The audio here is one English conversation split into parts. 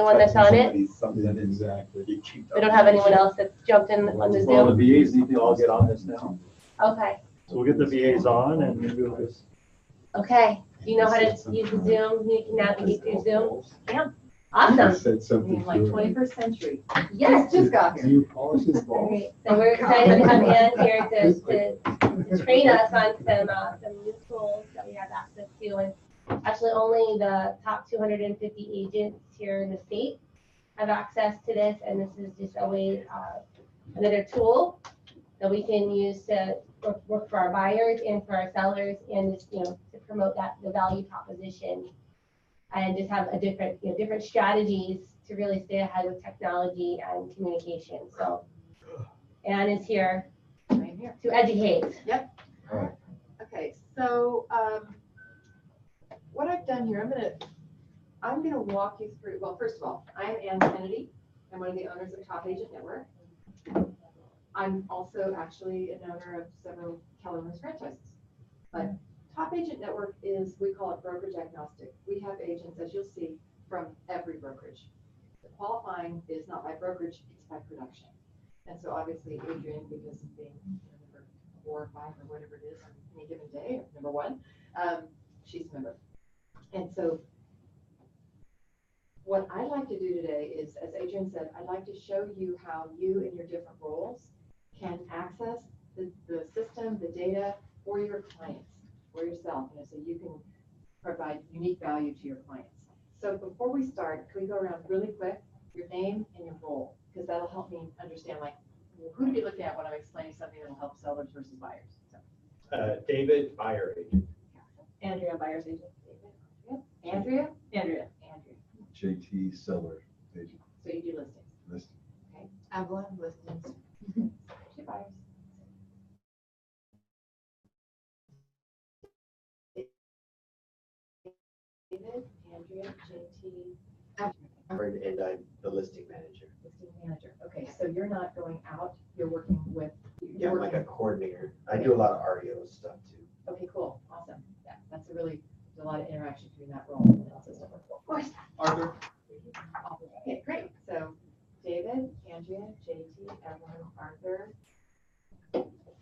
one that's on it. Something exactly. We don't have anyone else that's jumped in on the Well, the Zoom. VAs need to all get on this now. Okay, So we'll get the VAs on and maybe we'll just. okay. Do you know how to use the Zoom? You can navigate through Zoom? Yeah. Awesome. Said I something. mean, like 21st century. Yes. Just got here. You polish his balls. Great. So we're excited to have Ann here to train us on some new tools that we have access to. And actually only the top 250 agents here in the state have access to this. And this is just a way, another tool that we can use to work for our buyers and for our sellers and just, to promote the value proposition and just have a different strategies to really stay ahead with technology and communication. So Ann is here I'm here. to educate. Okay, so what I've done here, I'm gonna walk you through. Well, first of all, I'm Ann Kennedy. I'm one of the owners of Top Agent Network. I'm also actually an owner of several Keller Williams franchises. But Top Agent Network is, we call it brokerage agnostic. We have agents, as you'll see, from every brokerage. The qualifying is not by brokerage, it's by production. And so obviously Adrian, because of being number 4 or 5 or whatever it is on any given day, or number 1, she's a member. And so what I'd like to do today is, as Adrian said, I'd like to show you how you in your different roles can access the system, the data for your clients, for yourself, so you can provide unique value to your clients. So before we start, can we go around really quick, your name and your role, because that'll help me understand who to be looking at when I'm explaining something that'll help sellers versus buyers. So. David, buyer agent. Andrea, buyer's agent. Andrea? Andrea. JT seller agent. So you do listings. Listing. Okay. Evelyn, listings. Two buyers. David, Andrea, JT. And I'm the listing manager. Listing manager. Okay, so you're not going out, you're working with. Yeah, I'm like a coordinator. I do a lot of REO stuff too. Okay, cool, awesome. Yeah, that's there's a lot of interaction between that role and the system. Of course. Arthur. Okay, great. So David, Andrea, JT, Evelyn, Arthur,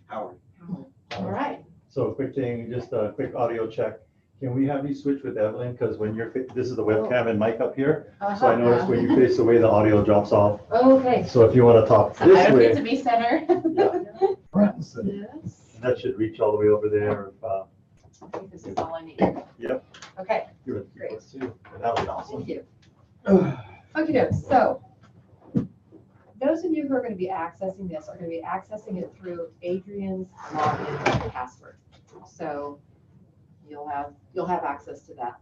Howard. Howard. All right. So a quick thing, just a quick audio check. Can we have you switch with Evelyn? Because when this is the webcam and mic up here. So I noticed when you face away, the audio drops off. Okay. So if you want to talk So this I don't way, get to be center. Yes. that should reach all the way over there. I think this is all I need. Yep. Okay, You're at Great. too. That was awesome. thank you. Okay, so those of you who are going to be accessing this are going to be accessing it through Adrian's login and password. So you'll have access to that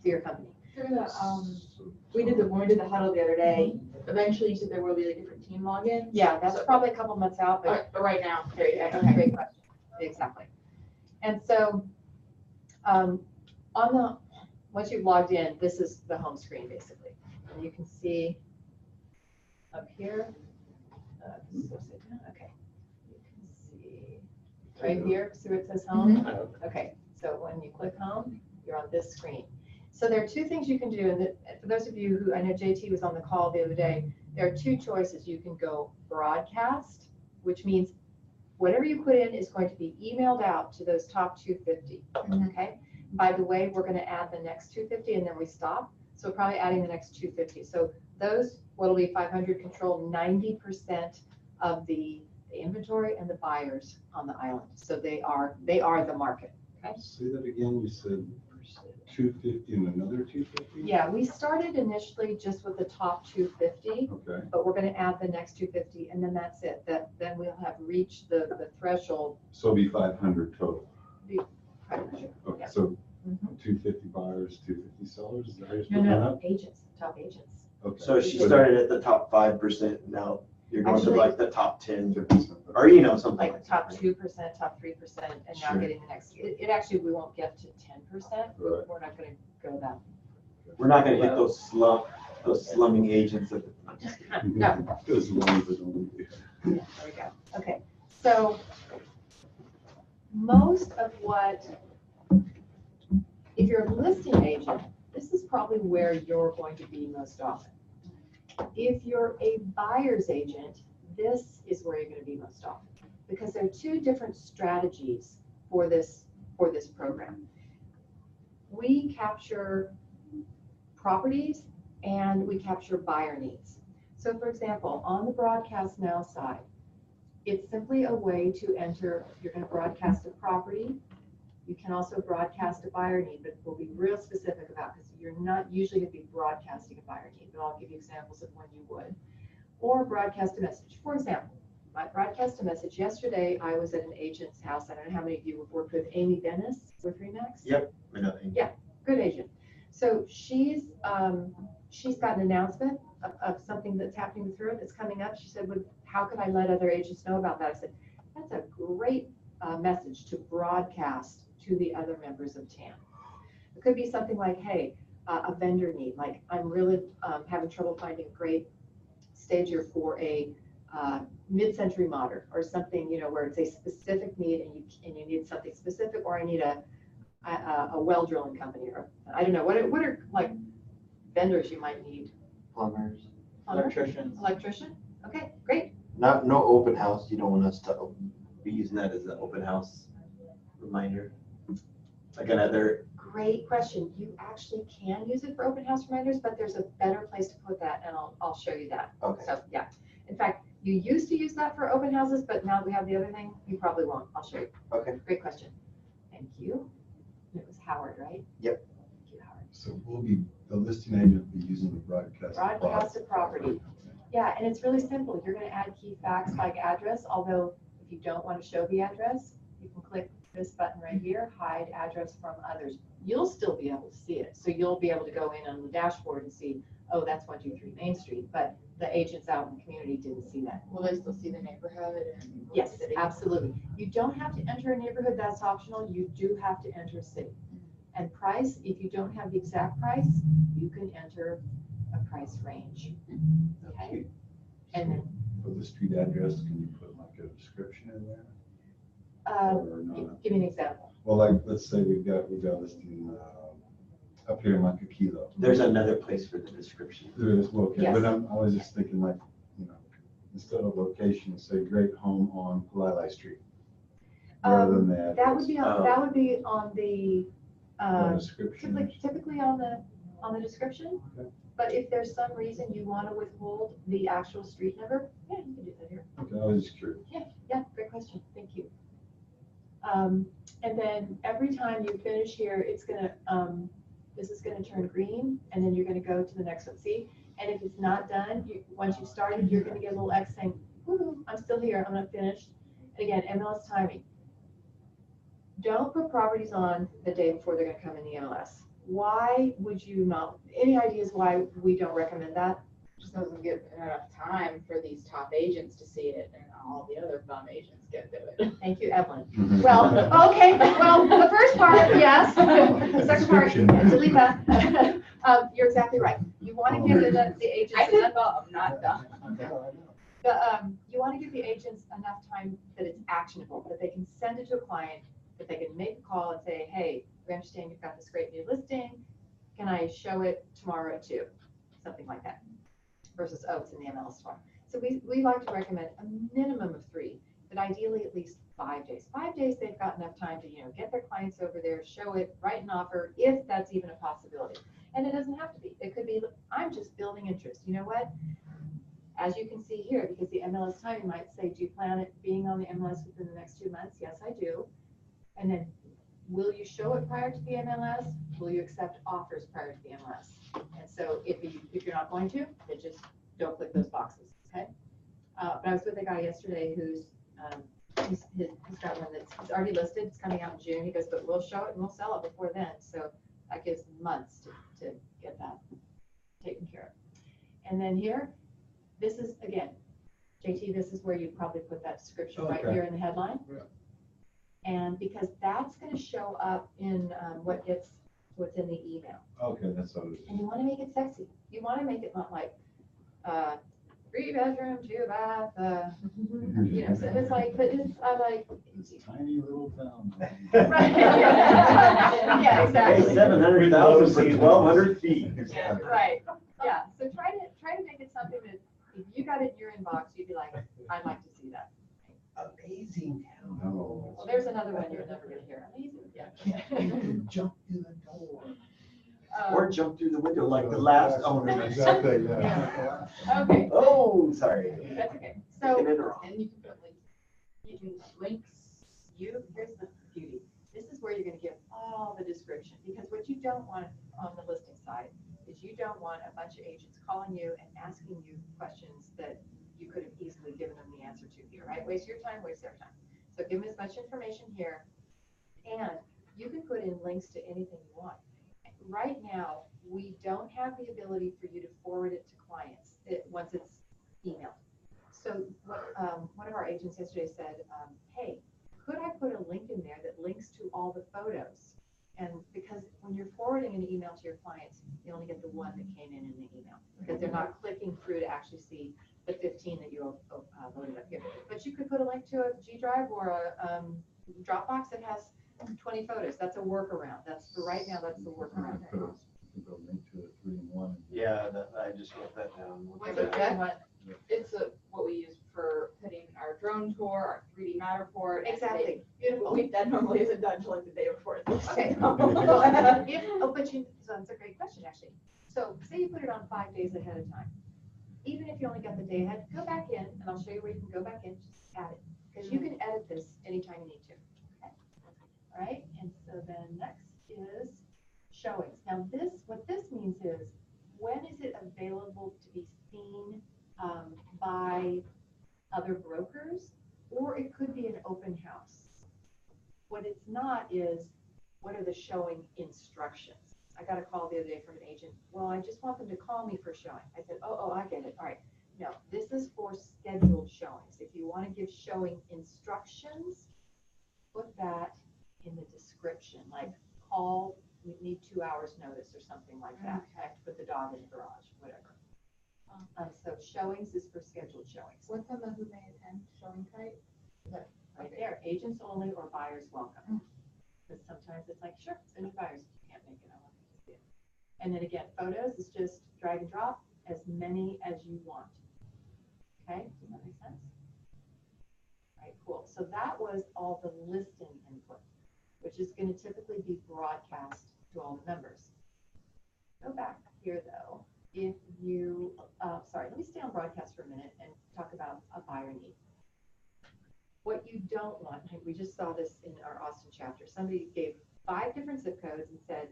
for your company. Through the, when we did the huddle the other day, eventually you said there will be a different team login. Yeah, that's probably a couple months out, but But right now, okay, great question. Exactly. And so once you've logged in, this is the home screen basically. And you can see up here, okay, you can see right here, see where it says home? Okay, so when you click home, you're on this screen. So there are two things you can do, and for those of you who, I know JT was on the call the other day, there are two choices. You can go broadcast, which means whatever you put in is going to be emailed out to those top 250, okay? By the way, we're gonna add the next 250 and then we stop. So we're probably adding the next 250. So those, what'll be 500, control 90% of the inventory and the buyers on the island. So they are the market, okay? Say that again, you said 250 and another 250? Yeah, we started initially just with the top 250, Okay. but we're gonna add the next 250 and then that's it. Then we'll have reached the threshold. So it'll be 500 total. 500. Okay, Yeah. so Mhm. 250 buyers, 250 sellers, is that how you're No, splitting that no, up? agents, top agents. Okay. So she But started at the top 5%. Now you're going Actually- to like the top 10 50%. or, something Like like top that. 2%, top 3%, and now Sure. getting the next, it actually, we won't get to 10%. Right. We're not gonna go that. We're not going to hit those slumming agents at the. I'm just kidding. No. As long as it only. Yeah, there we go. Okay, so most of what, if you're a listing agent, this is probably where you're going to be most often. If you're a buyer's agent, this is where you're going to be most often, because there are two different strategies for this program. We capture properties and we capture buyer needs. So for example, on the Broadcast Now side, it's simply a way to enter, you're going to broadcast a property. You can also broadcast a buyer need, but we'll be real specific about, because you're not usually going to be broadcasting a buyer need, but I'll give you examples of when you would. Or broadcast a message. For example, I broadcast a message. Yesterday, I was at an agent's house. I don't know how many of you have worked with Amy Dennis with Remax. Yep, I know. Yeah, good agent. So she's got an announcement of something that's happening with her that's coming up. She said, well, how could I let other agents know about that? I said, that's a great message to broadcast to the other members of TAM. It could be something like, hey, a vendor need, like I'm really having trouble finding a great stager for a mid-century modern or something, you know, where it's a specific need and you need something specific, or I need a well drilling company, or I don't know, what are like vendors you might need? Plumbers. Electricians. Electrician? Okay, great. No open house. You don't want us to be using that as an open house reminder. Like another. Great question. You actually can use it for open house reminders, but there's a better place to put that, and I'll show you that. Okay. So yeah, in fact, you used to use that for open houses, but now that we have the other thing, you probably won't. I'll show you. Okay. Great question. Thank you. It was Howard, right? Yep. Thank you, Howard. So the listing agent will be using the broadcast. Broadcast a property. Yeah, and it's really simple. You're going to add key facts like address, although if you don't want to show the address, you can click this button right here, hide address from others. You'll still be able to see it. So you'll be able to go in on the dashboard and see, oh, that's 123 Main Street, but the agents out in the community didn't see that. Will they still see the neighborhood? And Yes, absolutely. You don't have to enter a neighborhood, that's optional. You do have to enter a city. And price, if you don't have the exact price, you can enter a price range. Okay? And then For the street address, can you put like a description in there? Or not? give me an example. Well, like, let's say we've got listing up here in Montequillo. There's another place for the description. There is, well, okay, Yes. but I was just thinking like, you know, instead of location, say great home on Lili Street. Rather than that. That would be on the Description. typically on the description. Okay. But if there's some reason you want to withhold the actual street number, yeah, you can do that here. Okay, I was just curious. Yeah, great question. Thank you. And then every time you finish here, it's gonna this is gonna turn green, and then you're gonna go to the next one. See, and if it's not done, once you've started, you're gonna get a little X saying, "Woo, I'm still here. I'm not finished." And again, MLS timing. Don't put properties on the day before they're gonna come in the MLS. Why would you not? Any ideas why we don't recommend that? just doesn't give enough time for these top agents to see it, and all the other bum agents get to it. Thank you, Evelyn. Mhm. Well, okay, well, the first part, yes. The second part, Description. delete that. You're exactly right. You want to give the agents. I said, well, I'm not done. You want to give the agents enough time that it's actionable, that they can send it to a client, that they can make a call and say, hey, we understand you've got this great new listing. Can I show it tomorrow at 2? Something like that. Versus, oh, it's in the MLS tomorrow. So we like to recommend a minimum of 3, but ideally at least 5 days. 5 days, they've got enough time to, get their clients over there, show it, write an offer, if that's even a possibility. And it doesn't have to be. It could be, I'm just building interest. You know what? As you can see here, because the MLS timing might say, do you plan it being on the MLS within the next 2 months? Yes, I do. And then, will you show it prior to the MLS? Will you accept offers prior to the MLS? And so if you're not going to, then just don't click those boxes, okay? But I was with a guy yesterday who's he's got one that's already listed. It's coming out in June. He goes, but we'll show it and we'll sell it before then. So that gives months to get that taken care of. And then here, this is, again, JT, this is where you probably put that description right Okay. here in the headline. Yeah. And because that's going to show up in what's in the email. Okay, that's what it is. And you want to make it sexy. You want to make it not like 3-bedroom, 2-bath, you know, so it's like, but it's, I like, It's a tiny little town. right. Yeah, exactly. Hey, 700,000 for 1,200 feet. Yeah, right, yeah, so try to make it something that, if you got it in your inbox, you'd be like, I'd like to see that. Amazing town. No. Well, there's another one you're never gonna hear, amazing, yeah. Jump through the door. Or jump through the window like the last owner. Exactly, Yeah. Okay, Oh, sorry. that's okay, Taking so, it wrong. And you can put links, you can links, here's the beauty, this is where you're gonna give all the description, because what you don't want on the listing side is you don't want a bunch of agents calling you and asking you questions that you could have easily given them the answer to here, right? Waste your time, waste their time. So give them as much information here, and you can put in links to anything you want. Right now, we don't have the ability for you to forward it to clients once it's emailed. So what, one of our agents yesterday said, hey, could I put a link in there that links to all the photos? And because when you're forwarding an email to your clients, you only get the one that came in the email, because they're not clicking through to actually see the 15 that you loaded up here. But you could put a link to a G Drive or a Dropbox that has 20 photos. That's a workaround. That's for right now. That's the workaround. Put a link to a 3-in-1. Yeah, I just wrote that down. What's that? It's what we use for putting our drone tour, our 3D Matterport. Exactly. Beautiful. That normally isn't done until like the day before. Okay. So that's a great question, actually. So say you put it on 5 days ahead of time. Even if you only got the day ahead, go back in, and I'll show you where you can go back in, just add it. Because you can edit this anytime you need to. Okay. All right, and so then next is showings. Now what this means is, when is it available to be seen by other brokers, or it could be an open house. What it's not is, what are the showing instructions? I got a call the other day from an agent. Well, I just want them to call me for showing. I said, oh, I get it. All right. No, this is for scheduled showings. If you want to give showing instructions, put that in the description, like call, we need 2 hours notice or something like that. I have to put the dog in the garage, whatever. So showings is for scheduled showings. What's on the who may attend showing site? Right there, agents only or buyers welcome. Because sometimes it's like, sure, send your buyers, if you can't make it, I want you to see it. And then again, photos is just drag and drop as many as you want. Okay, does that make sense? All right, cool. So that was all the listing input, which is going to typically be broadcast to all the members. Go back here though. If you, sorry, let me stay on broadcast for a minute and talk about a buyer need. What you don't want, we just saw this in our Austin chapter. Somebody gave 5 different zip codes and said,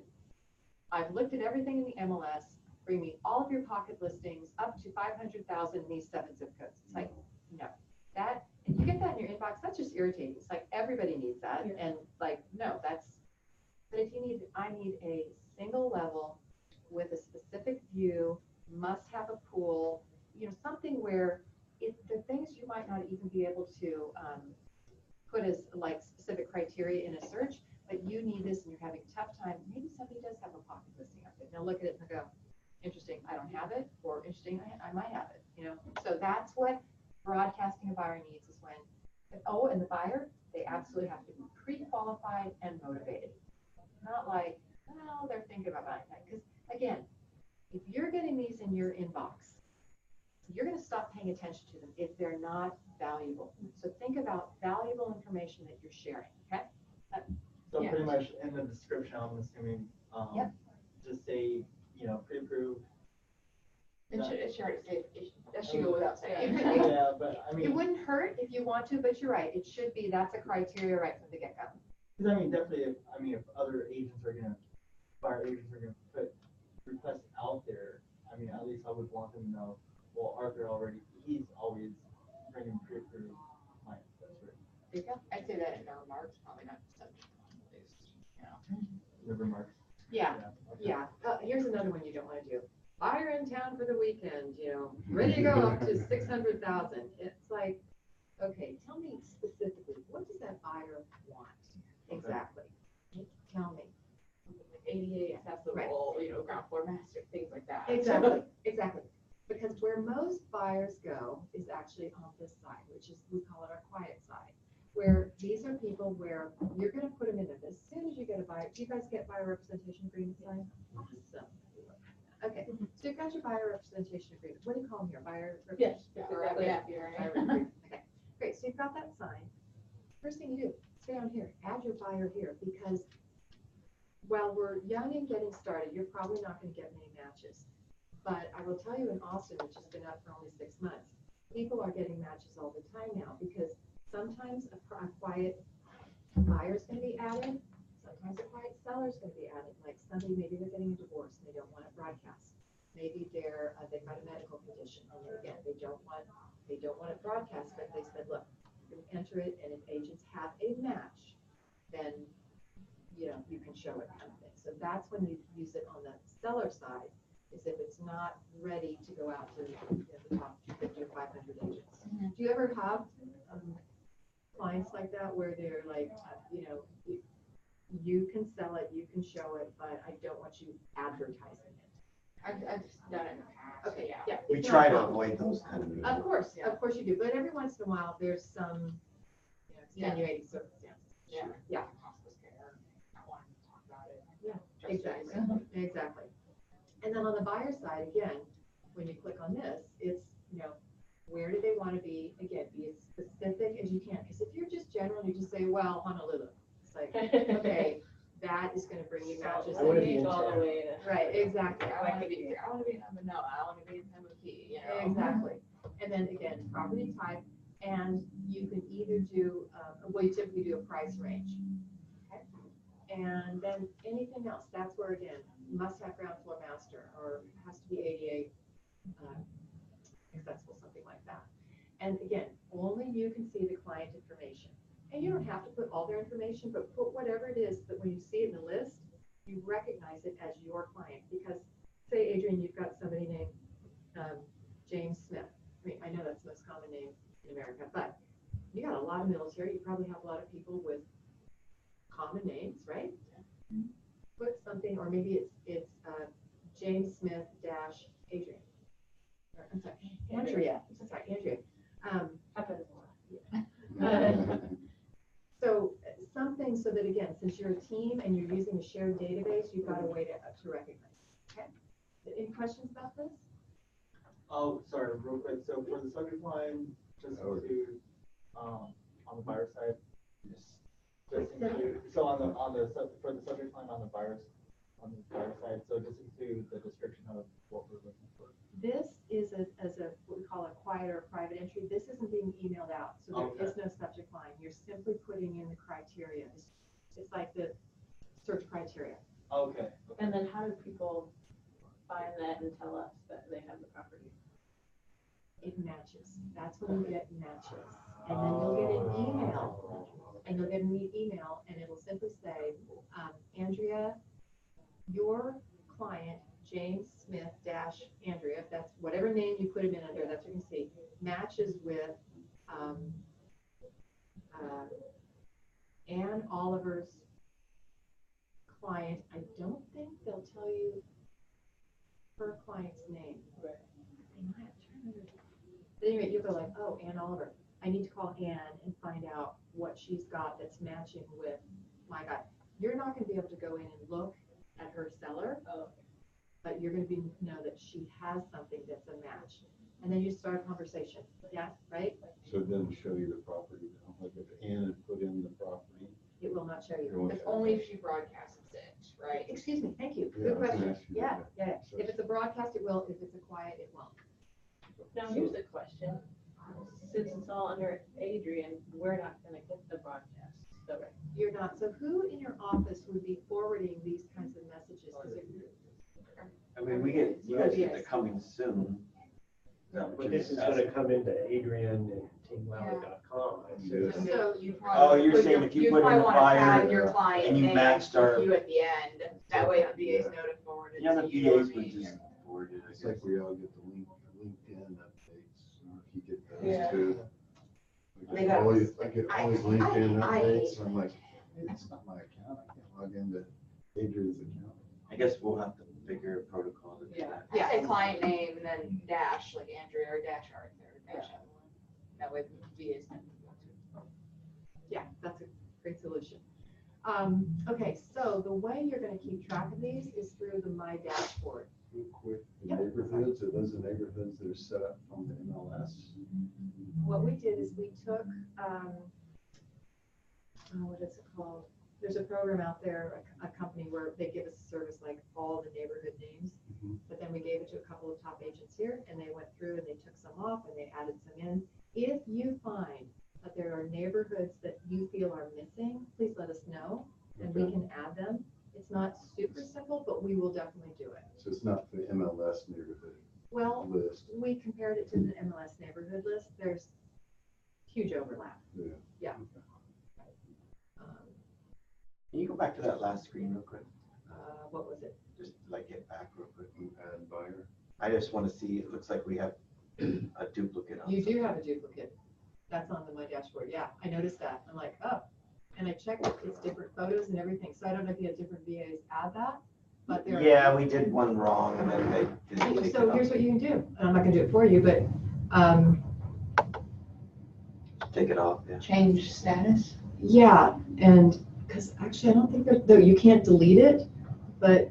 I've looked at everything in the MLS, bring me all of your pocket listings up to 500,000 in these 7 zip codes. It's like, no, that, if you get that in your inbox, that's just irritating. It's like, everybody needs that. Yeah. And like, no, that's, but if you need, I need a single level with a specific view, must have a pool, you know, something where the things you might not even be able to put as like specific criteria in a search, but you need this and you're having a tough time, maybe somebody does have a pocket listing up there. They'll look at it and go, interesting, I don't have it, or interesting, I might have it, you know. So that's what broadcasting a buyer needs, is when, oh, and the buyer, they absolutely have to be pre-qualified and motivated. Not like, well, they're thinking about buying that. Because again, if you're getting these in your inbox, you're going to stop paying attention to them if they're not valuable. So think about valuable information that you're sharing, okay? So Yeah. pretty much in the description, I'm assuming, Yep. just say, you know, pre-approved. It should go without saying. Yeah, but I It mean, wouldn't hurt if you want to, but you're right. It should be, that's a criteria right from the get-go. because I mean, definitely, if other agents are gonna, buyer agents are gonna put requests out there, I mean, at least I would want them to know, well, Arthur already, he's always bringing pre-approved clients, that's right. There you go. I'd say that in the remarks, probably not subject line, at least, you know. The remarks. Yeah, Okay. yeah. Here's another one you don't want to do. Buyer in town for the weekend, you know, ready to go up to 600,000. It's like, okay, tell me specifically, what does that buyer want? Exactly. Tell me. ADA accessible, Right. you know, ground floor master, things like that. Exactly, exactly. Because where most buyers go is actually on this side, which is, we call it our quiet side. Where these are people where you're gonna put them in it as soon as you get a buyer. Do you guys get buyer representation agreements signed? Awesome. Okay, so you've got your buyer representation agreement. What do you call them here? Buyer? Yes, representation- exactly. Buyer agreement. Okay, great. So you've got that signed. First thing you do, stay on here, add your buyer here, because while we're young and getting started, you're probably not gonna get many matches. But I will tell you in Austin, which has been up for only 6 months, people are getting matches all the time now, because sometimes a quiet buyer's gonna be added, sometimes a quiet seller's gonna be added, like somebody, maybe they're getting a divorce and they don't want it broadcast. Maybe they've got a medical condition, and again, they don't want it broadcast, but they said, look, you can enter it, and if agents have a match, then, you can show it kind of thing. So that's when you use it on the seller side, is if it's not ready to go out to the top 250 or 500 agents. Do you ever have clients like that where they're like, you can sell it, you can show it, but I don't want you advertising it? I've done it in the past. Okay, Yeah. yeah. We it's try not a to problem. avoid those kind of. Of course you do, but every once in a while, there's some, extenuating circumstances. Yeah. Yeah. Hospice care, not wanting to talk about it. Yeah, Just exactly, reason. exactly. And then on the buyer side, again, when you click on this, it's, where do they want to be? Again, be as specific as you can, because if you're just general, you just say, well, Honolulu. It's like, okay, that is going to bring you matches. I wanna that be you- in all the town. way to. Right, exactly. I want to be in Manila, I want to be in Tempe, Exactly. And then again, property type, and you can either do, well, you typically do a price range. Okay. And then anything else, that's where again, must have ground floor master, or has to be ADA accessible, something like that. And again, only you can see the client information. And you don't have to put all their information, but put whatever it is that when you see it in the list, you recognize it as your client. Because say, Adrian, you've got somebody named James Smith. I mean, I know that's the most common name in America, but you got a lot of military. You probably have a lot of people with common names, right? Put something, or maybe it's James Smith dash Adrian. Or, I'm sorry, Andrea. I'm sorry, Andrea. Happens a lot. So something so that again, since you're a team and you're using a shared database, you've got a way to recognize. Okay. Any questions about this? Oh, sorry, real quick. So for the subject line, just to, on the buyer side, just include, so for the subject line on the buyer side, so just include the description of what we're looking for. This is what we call a quiet or private entry. This isn't being emailed out, so there is no subject line. You're simply putting in the criteria. It's like the search criteria. Okay. And then how do people find that and tell us that they have the property? It matches. That's when you get matches. And then you'll get an email. And you'll get an email, and it'll simply say, Andrea, your client, James Smith dash Andrea, if that's whatever name you put him in under, that's what you can see, matches with Ann Oliver's client. I don't think they'll tell you her client's name. Right. They might. I'm trying to remember. But anyway, you'll go like, oh, Ann Oliver. I need to call Ann and find out what she's got that's matching with my guy. You're not going to be able to go in and look at her seller, but you're going to know that she has something that's a match. And then you start a conversation. Yeah, right? So it doesn't show you the property, like if Ann had put in the property. It will not show it you. won't It's show only you. if she broadcasts it, right? Excuse me, thank you. Yeah, Good I was gonna question. ask you Yeah, that. yeah. So If it's a broadcast, it will. If it's a quiet, it won't. Now, here's a question. Since it's all under Adrian, we're not gonna get the broadcast, so. You're not. So who in your office would be forwarding these kinds of messages? 'Cause I mean, you guys get the coming soon. But this is gonna come into Adrian and teamwell.com. I assume. Yes. So you Oh, probably. you're put saying your- if you you'd put in probably the wanna buyer tag your client and you name matched our- with you at the end, that way the VA's notified forwarded Yeah, to the you or VAs would me. just forward it, I It's guess. like we all get the LinkedIn updates, if you get Yeah. those too. They got- I get all these LinkedIn updates, I'm like, it's not my account, I can't log into Adrian's account. I guess we'll have to bigger protocol to do Yeah, that. yeah, say client name and then dash, like Andrea or dash Arthur, or dash Evelyn. That way the VAs can. Yeah, that's a great solution. Okay, so the way you're gonna keep track of these is through the My Dashboard. Real quick, the Yep. neighborhoods, are those the neighborhoods that are set up from the MLS? What we did is we took, what is it called? There's a program out there, a company where they give us a service like all the neighborhood names. Mhm. But then we gave it to a couple of top agents here and they went through and they took some off and they added some in. If you find that there are neighborhoods that you feel are missing, please let us know and we can add them. It's not super simple, but we will definitely do it. So it's not the MLS neighborhood Well, list. we compared it to the MLS neighborhood list. There's huge overlap. Yeah. Can you go back to that last screen real quick? What was it? Just like get back real quick. Add buyer. I just want to see, it looks like we have a duplicate on. You do have a duplicate. That's on My Dashboard. Yeah, I noticed that. I'm like, oh, and I checked it. It's different photos and everything. So I don't know if you have different VAs add that, but there. Yeah, we did one wrong and then they didn't take it So off. here's what you can do. And I'm not gonna do it for you, but, Take it off, yeah. Change status? yeah, and, because actually I don't think though, you can't delete it, but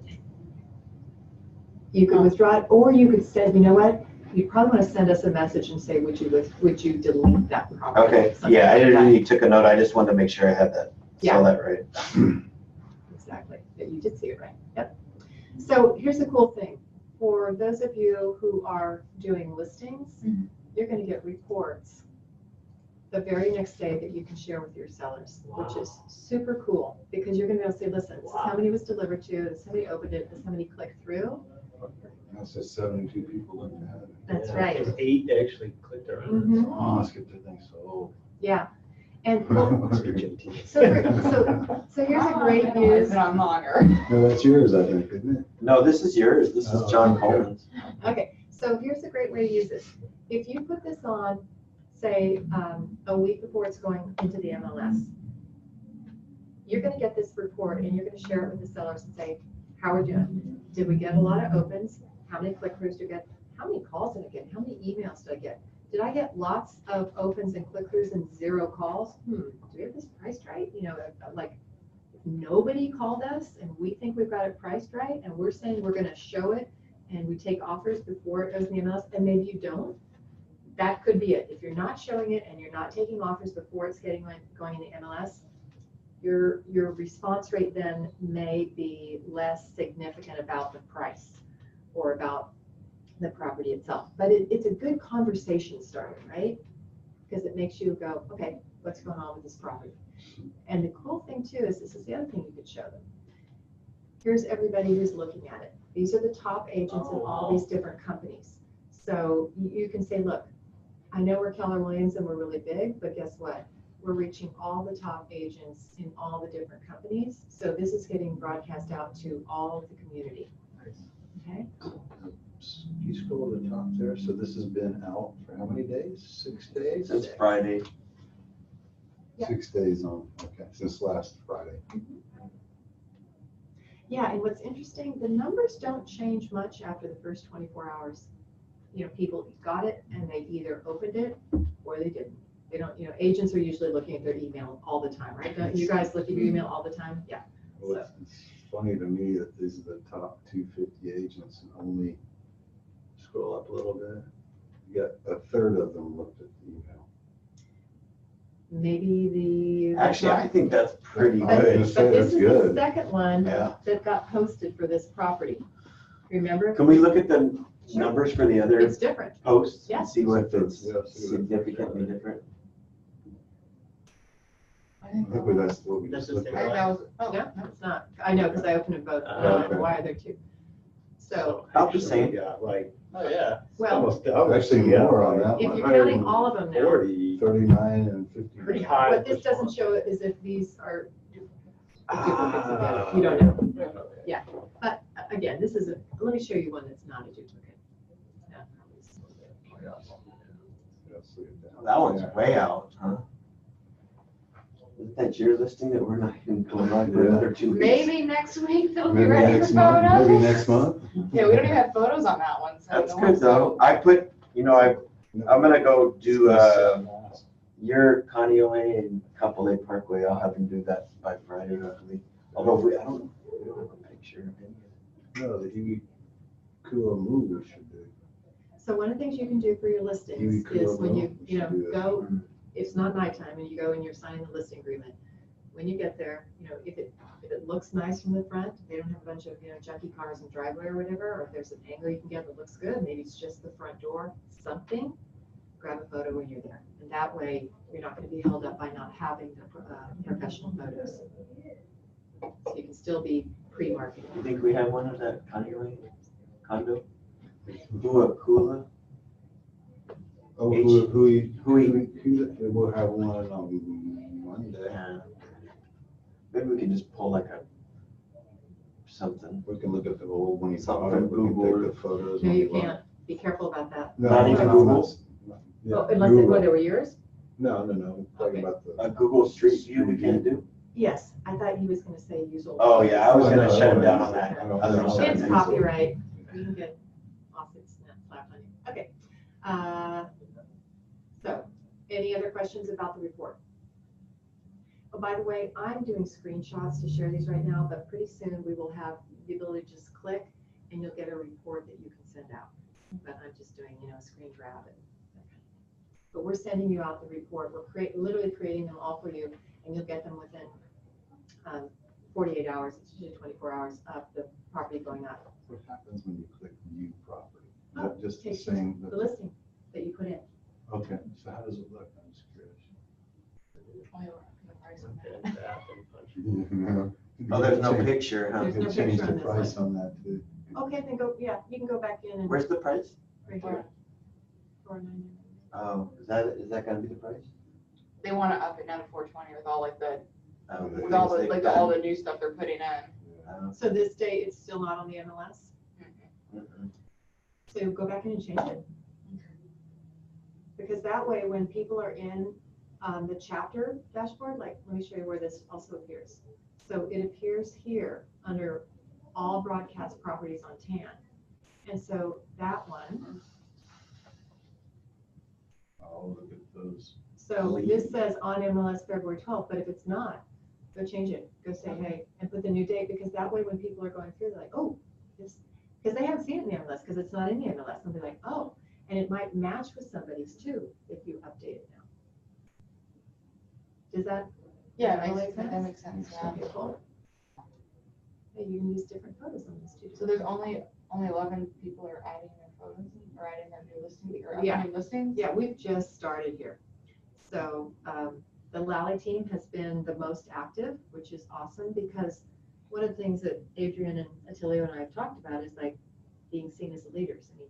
you could withdraw it, or you could say, you know what? You'd probably want to send us a message and say, would you delete that property? Okay, Something yeah, I like didn't that. really took a note, I just wanted to make sure I had that, Yeah. saw that right. Exactly, yeah, you did see it right, yep. So here's the cool thing, for those of you who are doing listings, Mhm. you're gonna get reports the very next day that you can share with your sellers, which is super cool, because you're gonna be able to say, listen, this is how many was delivered to, this is how many opened it, this is how many clicked through. That says 72 people looked at it. That's right. There's 8 that actually clicked around. Mhm. Oh, let's get the thing sold. Yeah, and well, so here's a great news. I'm longer. No, that's yours, I think, isn't it? No, this is yours, this is Oh, John okay. Coleman's. Okay, so here's a great way to use this. If you put this on, say, a week before it's going into the MLS, you're gonna get this report and you're gonna share it with the sellers and say, how are we doing? Did we get a lot of opens? How many click-throughs did we get? How many calls did I get? How many emails did I get? Did I get lots of opens and click-throughs and 0 calls? Do we have this priced right? You know, like, if nobody called us and we think we've got it priced right, and we're saying we're gonna show it, and we take offers before it goes in the MLS, and maybe you don't, that could be it. If you're not showing it and you're not taking offers before it's going in the MLS, your response rate then may be less significant about the price or about the property itself. But it's a good conversation starter, right? Because it makes you go, okay, what's going on with this property? And the cool thing too is, this is the other thing you could show them. Here's everybody who's looking at it. These are the top agents in all these different companies. So you can say, look, I know we're Keller Williams and we're really big, but guess what? We're reaching all the top agents in all the different companies. So this is getting broadcast out to all of the community. Okay? You scroll to the top there, so this has been out for how many days? 6 days? Since Friday. Yeah. 6 days on, okay, since last Friday. Yeah, and what's interesting, the numbers don't change much after the first 24 hours. You know, people got it and they either opened it or they didn't. They don't, you know, agents are usually looking at their email all the time, right? Don't you guys look at your email all the time? Yeah. Well, it's funny to me that these are the top 250 agents and only scroll up a little bit. You got a third of them looked at the email. Maybe the. Actually, I think that's pretty I was good. gonna say, But this that's is the good. second one Yeah. that got posted for this property. Remember? Can we look at the numbers for the other It's different. posts Yeah. and see what it's Yeah, see what- significantly different? I think that's what we That's just the looked same at. Oh, No, it's not. I know, because I opened them both. I don't know why are there two? So, About the same. Yeah, like, Oh, yeah. well, Actually, more on that if one. you're counting all of them now, 40. 39 and 50. Pretty high. what this doesn't show is if these are duplicates of the other. You don't know. Yeah, but again, this is let me show you one that's not a duplicate. Yeah. Yeah, see it down. That one's Yeah. way out, huh? Isn't that your listing that we're not even going on for another 2 weeks? Maybe next week they'll be Maybe ready for next month, photos. maybe next month. Yeah, we don't even have photos on that one, so. That's no good one's- though. I put, I'm gonna go do, your Conway and Couple Lake Parkway. I'll have them do that by Friday, hopefully. Although we don't have a picture of any. No, the Huey Kua movie should do. So one of the things you can do for your listings is when you know, go, it's not nighttime and you go and you're signing the listing agreement. When you get there, if it looks nice from the front, they don't have a bunch of, junky cars in the driveway or whatever, or if there's an angle you can get that looks good, maybe it's just the front door, something, grab a photo when you're there. And that way, you're not gonna be held up by not having the professional photos. So you can still be pre-marketed. You think we have one of that Conway condo? Kula? Oh, Huey. Huey, we'll have one on Monday. Yeah. Maybe we can just pull like something. We can look at the old when you Something bought it, from we can Google. take the photos. No, when you bought it. can't. Be careful about that. No, Not even no, Google? Yeah, Oh, unless Google. they were yours? No, talking Okay. about the. A Google Street View we can't do? Yes, I thought he was gonna say use old. Oh, yeah, I was gonna No, shut him no, down no, on that. I don't- Other I don't- side. It's copyright. You can get lawsuits slapped on you. Okay. So, any other questions about the report? Oh, by the way, I'm doing screenshots to share these right now, but pretty soon we will have the ability to just click and you'll get a report that you can send out. But I'm just doing, a screen grab it. But we're sending you out the report. We're literally creating them all for you and you'll get them within 48 hours, it's usually 24 hours of the property going up. What happens when you click view property? Is Oh, that just the takes same? The listing that you put in. Okay, so how does it look? I'm just curious. Oh, there's no Change- picture, huh? You There's no can change picture the on this price on that too. Okay, then go, yeah, you can go back in and Where's the price? right here. 499. Oh, is that gonna be the price? They wanna up it down to 420 with all like the, Oh, with all the, like all the new stuff they're putting in. So this day, it's still not on the MLS? Mm-mm. So go back in and change it. Because that way, when people are in the chapter dashboard, like, let me show you where this also appears. So it appears here under all broadcast properties on TAN. And so that one, I'll look at those. so this says on MLS February 12th, but if it's not, go change it. Go say, hey, and put the new date, because that way when people are going through, they're like, oh, this, because they haven't seen it in the MLS, because it's not in the MLS. And they're like, oh, and it might match with somebody's too, if you update it now. Does that? Yeah, does that makes sense, yeah. Okay, cool. Hey, you can use different photos on this too. So there's only 11 people are adding their photos or adding their new listing or Yeah. upcoming listings? Yeah, we've just started here. So the Lally team has been the most active, which is awesome, because one of the things that Adrian and Attilio and I have talked about is like being seen as leaders. I mean,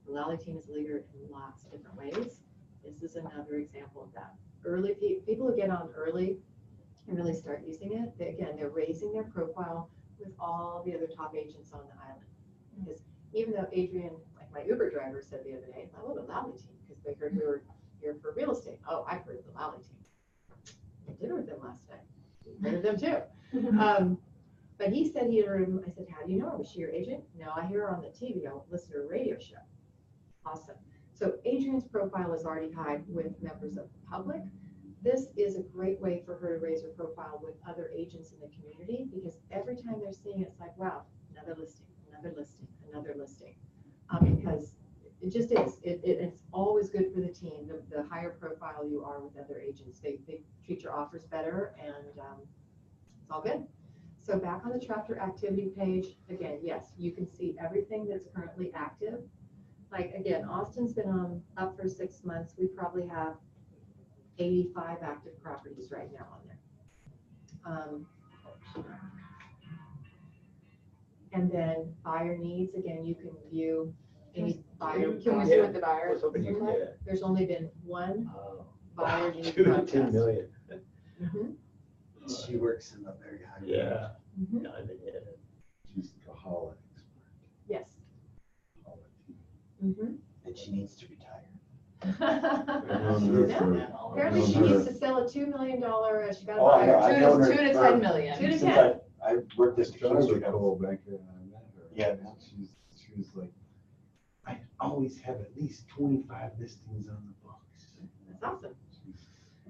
the Lally team is a leader in lots of different ways. This is another example of that. Early people who get on early and really start using it, they're raising their profile with all the other top agents on the island. Because even though Adrian, like my Uber driver said the other day, oh, the Lally team, because they heard we were here for real estate. Oh, I've heard of the Lally team. I had dinner with them last night. I heard of them too. But he said he had heard him. I said, how do you know her? Was she your agent? No, I hear her on the TV. I'll listen to her radio show. Awesome. So Adrian's profile is already high with members of the public. This is a great way for her to raise her profile with other agents in the community, because every time they're seeing it, it's like, wow, another listing, another listing, another listing. Because it just is. It's always good for the team. The higher profile you are with other agents, they treat your offers better, and it's all good. So back on the chapter activity page, again, yes, you can see everything that's currently active. Like, again, Austin's been up for 6 months. We probably have 85 active properties right now on there. And then buyer needs, again, you can view any buyer. Can we see what the buyers? There's only been one buyer need 2 to 10 broadcast. million. Mhm, She works in the very high. Yeah. mhm. She's the holiday expert. Yes. Holiday. Mhm. And she needs to retire. I've known her Yeah. for- Apparently I've she known needs her to sell sell a $2 million, she got a Oh, I know, buyer. I've known her 2 to for- 10 million. 2 to Since 10. I worked this John's a Kingsford. cool banker and I met her. Yeah. She was like, I always have at least 25 listings on the books. That's awesome.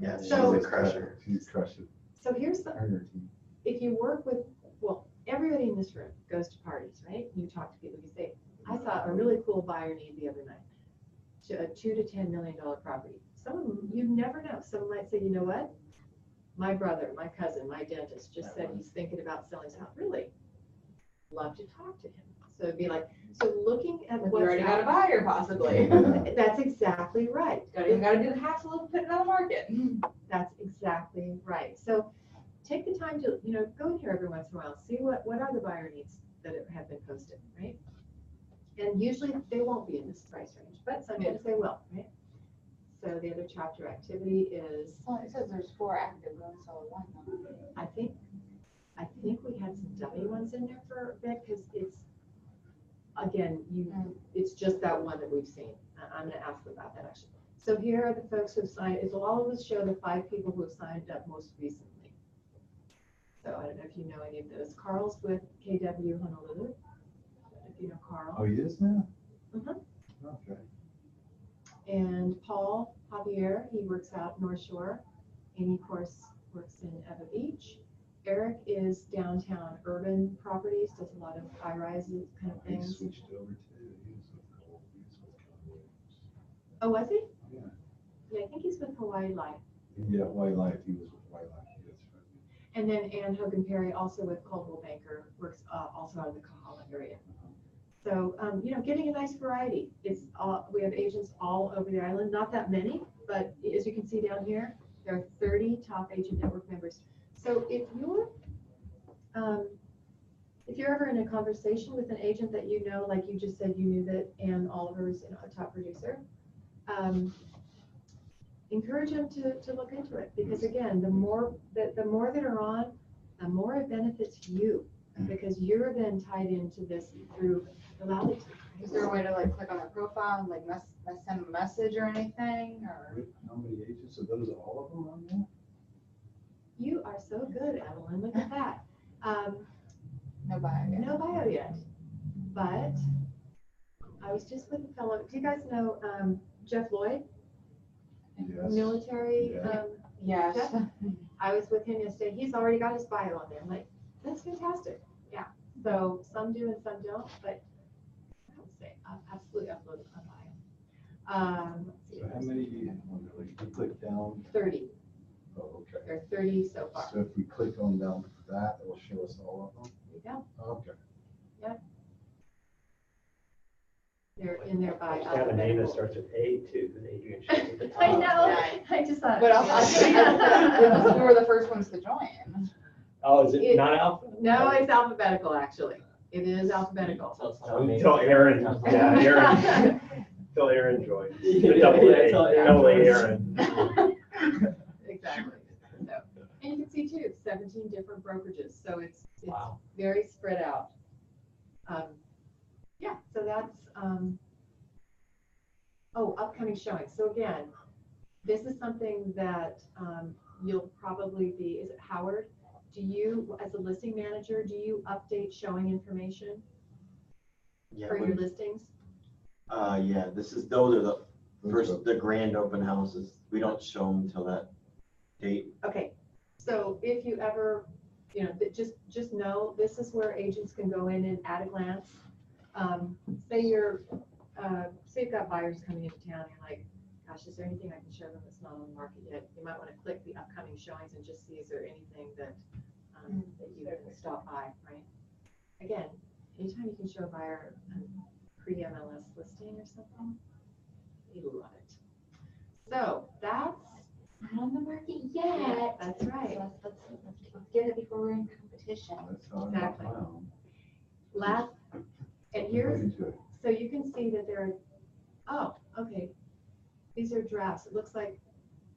Yeah, she's So- a crusher. She's crushing. So here's the, Her and her team. if you work with, well, everybody in this room goes to parties, right? You talk to people, you say, I saw a really cool buyer need the other night. A $2 to $10 million property. Some of them, you never know. Someone might say, you know what? My brother, my cousin, my dentist just said he's thinking about selling his house. Really? Love to talk to him. So it'd be like, so looking at You what's already got a out- buyer possibly. That's exactly right. Gotta do the hassle of putting it on the market. That's exactly right. So take the time to, go in here every once in a while, see what are the buyer needs that have been posted, right? And usually they won't be in this price range, but sometimes they will, right? So the other chapter activity is, Well, it says there's 4 active, we only saw 1 though. I think we had some dummy ones in there for a bit, because it's, again, it's just that one that we've seen. I'm gonna ask about that actually. So here are the folks who've signed, it'll always show the 5 people who have signed up most recently. So I don't know if you know any of those. Carl's with KW Honolulu. If you know Carl. Oh, he is now? Mhm. Okay. And Paul Javier, he works out North Shore. Amy, of course, works in Eva Beach. Eric is downtown urban properties, does a lot of high rises kind of He things. switched over to, he was with Cole, he was with Cole. Oh, was he? Yeah. Yeah, I think he's with Hawaii Life. Yeah, White Life, he was with White Life, that's right. And then Ann Hogan Perry, also with Coldwell Banker, works also out of the Kahala area. So, getting a nice variety. We have agents all over the island, not that many, but as you can see down here, there are 30 top agent network members. So if you're ever in a conversation with an agent that you know, like you just said, you knew that Ann Oliver is a top producer, encourage them to look into it, because again, the more that are on, the more it benefits you, because you're then tied into this through the latitude. Is there a way to click on their profile and send them a message or anything, or? Wait, how many agents, are those all of them on there? You are so good, Evelyn. Look at that. No bio yet. No bio yet, but I was just with a fellow. Do you guys know Jeff Lloyd, Yes. military? Yeah. Yes. Jeff? I was with him yesterday. He's already got his bio on there. I'm like, that's fantastic. Yeah. So some do and some don't, but I would say I'll absolutely upload a bio. Let's see, So how many, like, you click down, 30. oh, okay. There are 30 so far. So if we click on down for that, it will show us all of them? There you go. Okay. They're in there by Have a name that alphabetical. starts with A too, and Adrian should be at the top. I know. Yeah. I just thought. But also, we were the first ones to join. Oh, is It- it not Alpha? No, it's alphabetical, actually. It is alphabetical. Until Aaron, yeah, Aaron, until Aaron joins. Yeah, Double yeah, A, until Aaron double A joins. Aaron. Exactly. So, and you can see too, 17 different brokerages, so it's Wow. very spread out. Yeah, so that's, upcoming showings. So again, this is something that you'll probably be, is it Howard? Do you, as a listing manager, do you update showing information Yeah, for your listings? yeah, those are the grand open houses. We don't show them until that date. Okay, so if you ever, just know, this is where agents can go in and at a glance. Say you've got buyers coming into town, you're like, gosh, is there anything I can show them that's not on the market yet? You might want to click the upcoming showings and just see, is there anything that you can stop by, right? Again, anytime you can show a buyer a pre-MLS listing or something, you love it. So that's, Not on the market yeah, yet. that's right. So let's get it before we're in competition. That's how I'm Exactly. found. Last, and Look here's, into it. so you can see that there are, okay. These are drafts. It looks like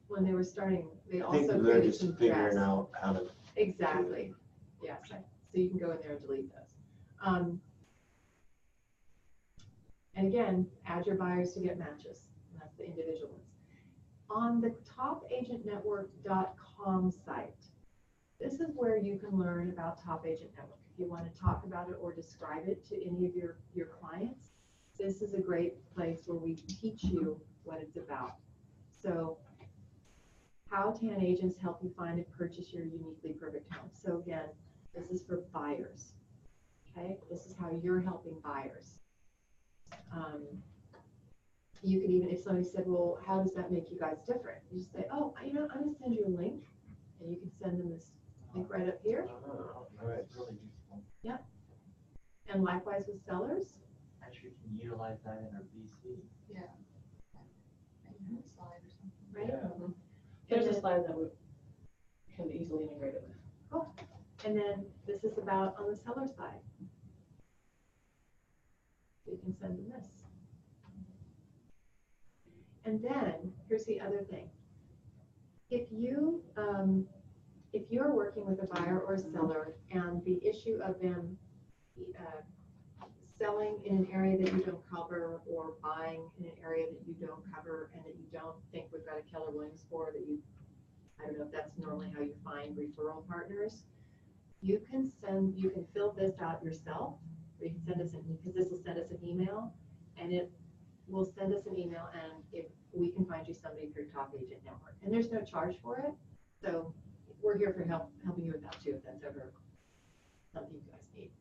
when they were starting, they I think also they're created just some figuring drafts. out how to. Exactly. Yes. So you can go in there and delete those. And again, add your buyers to get matches. And that's the individual ones. On the topagentnetwork.com site, this is where you can learn about Top Agent Network. If you want to talk about it or describe it to any of your clients, this is a great place where we teach you what it's about. So how can agents help you find and purchase your uniquely perfect home? So again, this is for buyers. Okay, this is how you're helping buyers. You could even, if somebody said, well, how does that make you guys different? You just say, oh, I'm gonna send you a link, and you can send them this link right up here. Oh, that's really useful. Yep. And likewise with sellers. Actually, can utilize that in our VC. Yeah. Maybe a slide or something. Right? Yeah. There's a slide that we can easily integrate it with. Cool. And then this is about on the seller side. You can send them this. And then here's the other thing. If you're working with a buyer or a seller and the issue of them selling in an area that you don't cover or buying in an area that you don't cover and that you don't think we've got a Keller Williams for, that you, I don't know if that's normally how you find referral partners, you can fill this out yourself, or you can send us because this will send us an email, and it will send us an email, and if we can find you somebody through Top Agent Network. And there's no charge for it, so we're here for helping you with that too, if that's ever something you guys need.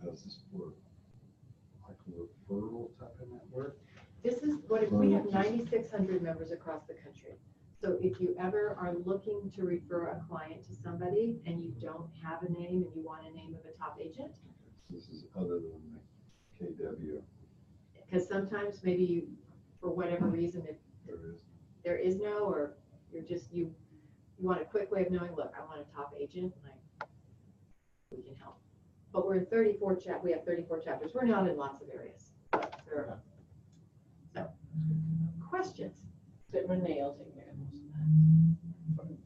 This is for like a referral type of network. This is what if we have 9,600 members across the country. So if you ever are looking to refer a client to somebody and you don't have a name and you want a name of a top agent, This is other than the KW. because sometimes maybe you, for whatever reason, if There is. there is no, or you're just, you want a quick way of knowing, look, I want a top agent, like, we can help. But we're in 34 we have 34 chapters. We're not in lots of areas. But there are. So, questions? But Renee will take care of most of that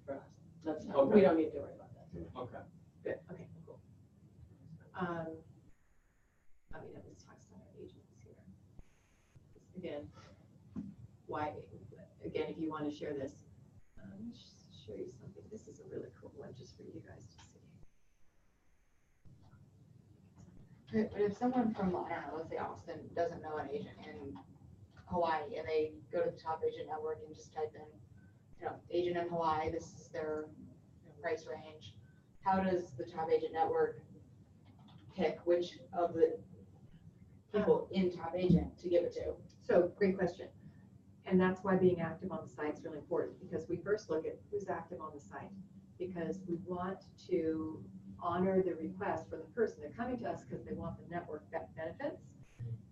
for us. That's not, Okay. we don't need to worry about that. Okay. Good, okay, cool. Let me just talk to our agents here. Again, if you want to share this, let me show you something. This is a really cool one just for you guys to see. But if someone from, I don't know, let's say Austin, doesn't know an agent in Hawaii, and they go to the Top Agent Network and just type in, agent in Hawaii, this is their price range, how does the Top Agent Network pick which of the people in Top Agent to give it to? So, great question. And that's why being active on the site is really important, because we first look at who's active on the site, because we want to honor the request from the person. They're coming to us because they want the network benefits.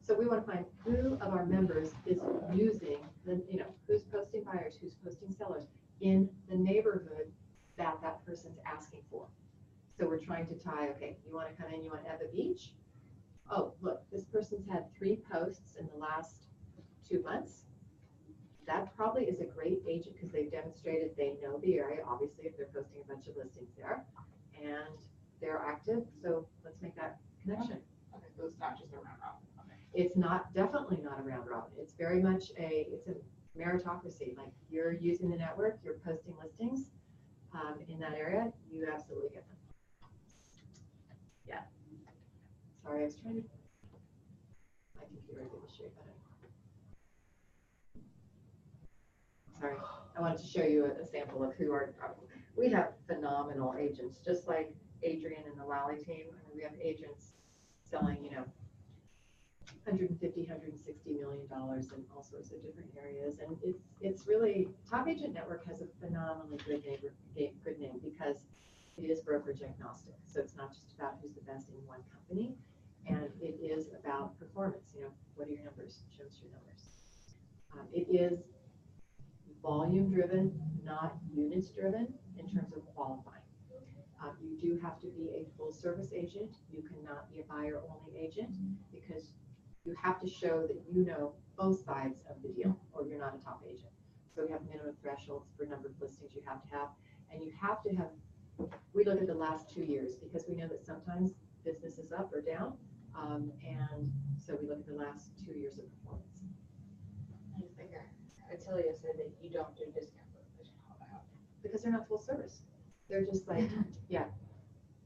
So we want to find who of our members is using who's posting buyers, who's posting sellers in the neighborhood that that person's asking for. So we're trying to tie, okay, you want to come in, you want Eva Beach? Oh, look, this person's had 3 posts in the last 2 months. That probably is a great agent because they've demonstrated they know the area, obviously, if they're posting a bunch of listings there, and they're active, so let's make that connection. Okay, so it's not just a round robin. Okay. It's definitely not a round robin. It's very much it's a meritocracy. Like, you're using the network, you're posting listings in that area, you absolutely get them. Yeah. Sorry, I was trying to, my computer didn't show better. Sorry, I wanted to show you a sample of who are, we have phenomenal agents, just like Adrian and the Lally team. I mean, we have agents selling, $150, $160 million in all sorts of different areas. And it's really, Top Agent Network has a phenomenally good name because it is brokerage agnostic. So it's not just about who's the best in one company. And it is about performance. What are your numbers? Show us your numbers. It is volume driven, not units driven in terms of qualifying. You do have to be a full service agent. You cannot be a buyer only agent because you have to show that you know both sides of the deal or you're not a top agent. So we have minimum thresholds for number of listings you have to have. And you have to have, we look at the last 2 years because we know that sometimes business is up or down. And so we look at the last 2 years of performance. Atilia said that you don't do discount brokerage. because they're not full service. They're just like, yeah.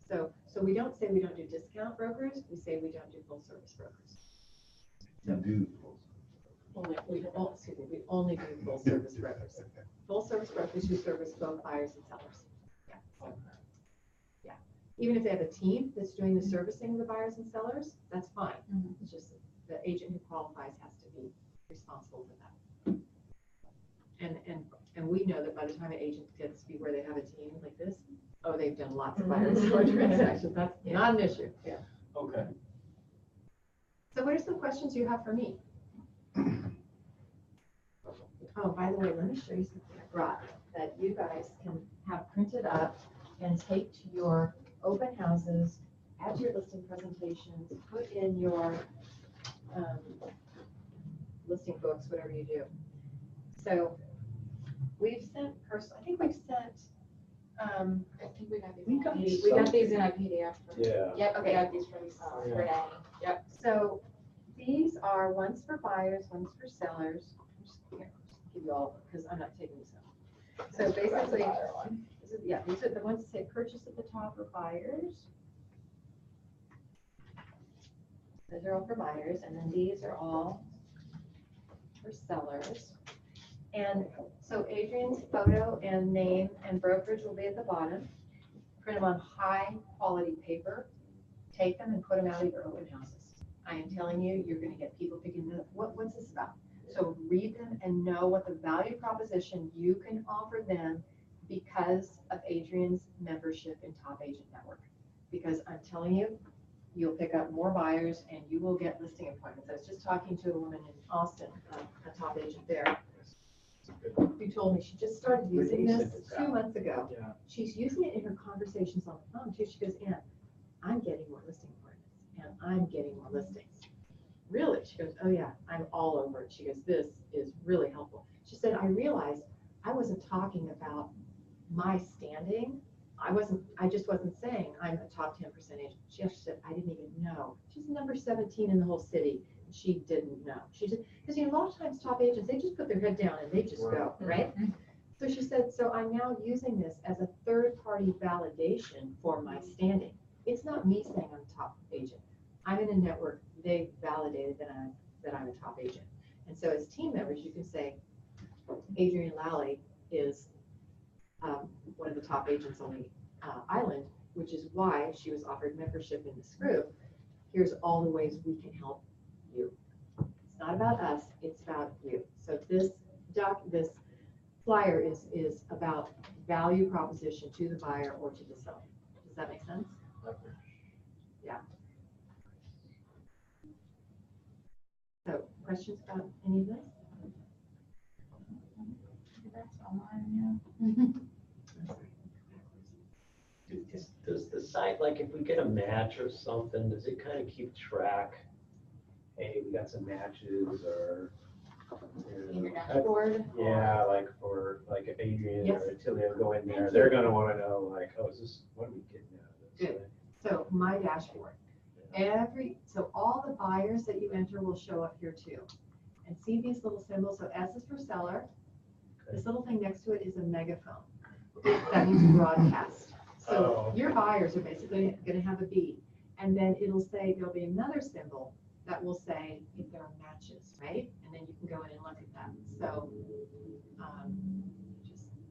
So we don't say we don't do discount brokers, we say we don't do full service brokers. You do. We only do full service brokers. Full service brokers who service both buyers and sellers. Yeah. So, yeah. Even if they have a team that's doing the servicing of the buyers and sellers, that's fine. It's just the agent who qualifies has to be responsible for that. And we know that by the time an agent gets to be where they have a team like this, oh, they've done lots of buyer and seller transactions. That's not an issue. Yeah. Okay. So what are some questions you have for me? Oh, by the way, let me show you something I brought that you guys can have printed up and take to your open houses, add to your listing presentations, put in your listing books, whatever you do. So we've sent, I think we've sent, I think we got these. We got We got these in a PDF. Yeah. Yep, Okay. we got these from Yeah. Renee. Yep, so these are ones for buyers, ones for sellers. I'm just give you all, because I'm not taking this out. So basically, these are the ones that say purchase at the top for buyers. Those are all for buyers, and then these are all for sellers. And so Adrian's photo and name and brokerage will be at the bottom. Print them on high quality paper, take them and put them out at your open houses. I am telling you, you're gonna get people thinking, what's this about? So read them and know what the value proposition you can offer them because of Adrian's membership in Top Agent Network. Because I'm telling you, you'll pick up more buyers and you will get listing appointments. I was just talking to a woman in Austin, a top agent there, who told me she just started using this 2 months ago. Yeah. She's using it in her conversations on the phone too. She goes, Ann, I'm getting more listing appointments and I'm getting more listings. Really? She goes, oh yeah, I'm all over it. She goes, this is really helpful. She said, I realized I wasn't talking about my standing. I just wasn't saying I'm a top 10% agent. She actually said, I didn't even know. She's number 17 in the whole city. And she didn't know. She just, because a lot of times top agents, they just put their head down and they just go, right? So she said, so I'm now using this as a third-party validation for my standing. It's not me saying I'm a top agent. I'm in a network. They validated that I'm a top agent. And so as team members, you can say, Adrian Lally is one of the top agents on the island, which is why she was offered membership in this group. Here's all the ways we can help you. It's not about us, it's about you. So this flyer is about value proposition to the buyer or to the seller. Does that make sense? Yeah. So questions about any of this? That's online, yeah. Does the site, like if we get a match or something, does it kind of keep track? Hey, we got some matches or. In your dashboard? Yeah, like for, like if Adrian Yes. or Tilly go in there, Thank they're you. gonna wanna know like, oh, is this, what are we getting out of this? Good. So my dashboard, so all the buyers that you enter will show up here too. And see these little symbols, so S is for seller. This little thing next to it is a megaphone. That means broadcast. So Oh. your buyers are basically gonna have a B. And then it'll say, there'll be another symbol that will say if there are matches, right? And then you can go in and look at that. So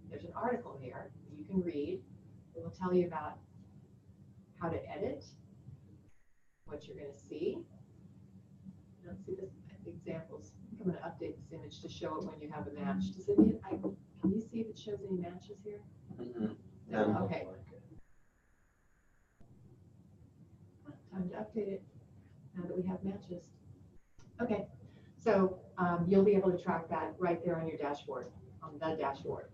there's an article here you can read. It will tell you about how to edit, what you're going to see. You don't see this examples. I think I'm going to update this image to show it when you have a match. Does it? Can you see if it shows any matches here? No. Okay. Time to update it now that we have matches. Okay. So you'll be able to track that right there on your dashboard, on the dashboard.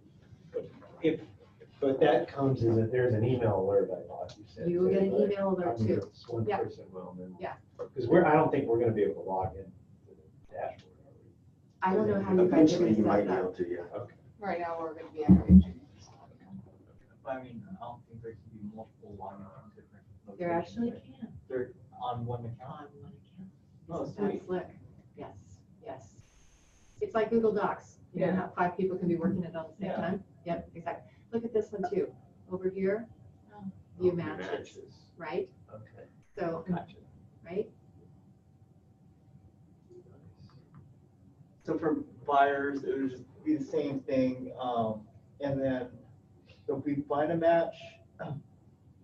But that comes as if there's an email alert, I thought you said. You will get an like, email alert too. One Yeah. person will, then. Yeah. Because I don't think we're gonna be able to log in to the dashboard, are we? I don't know how you guys are Eventually, going to you might set be that able up. to, yeah. Right now, we're gonna be at our agent. I mean, I don't think there can be multiple logins from different locations. There actually right? can They're on one account. on one account. Oh, Isn't that sweet. slick? Yes, yes. It's like Google Docs, you know, Yeah. how 5 people can be working it on the same Yeah. time. Yep, exactly. Look at this one too. Over here, view matches, right? Okay, So, gotcha. right? So for buyers, it would just be the same thing, and then if we find a match,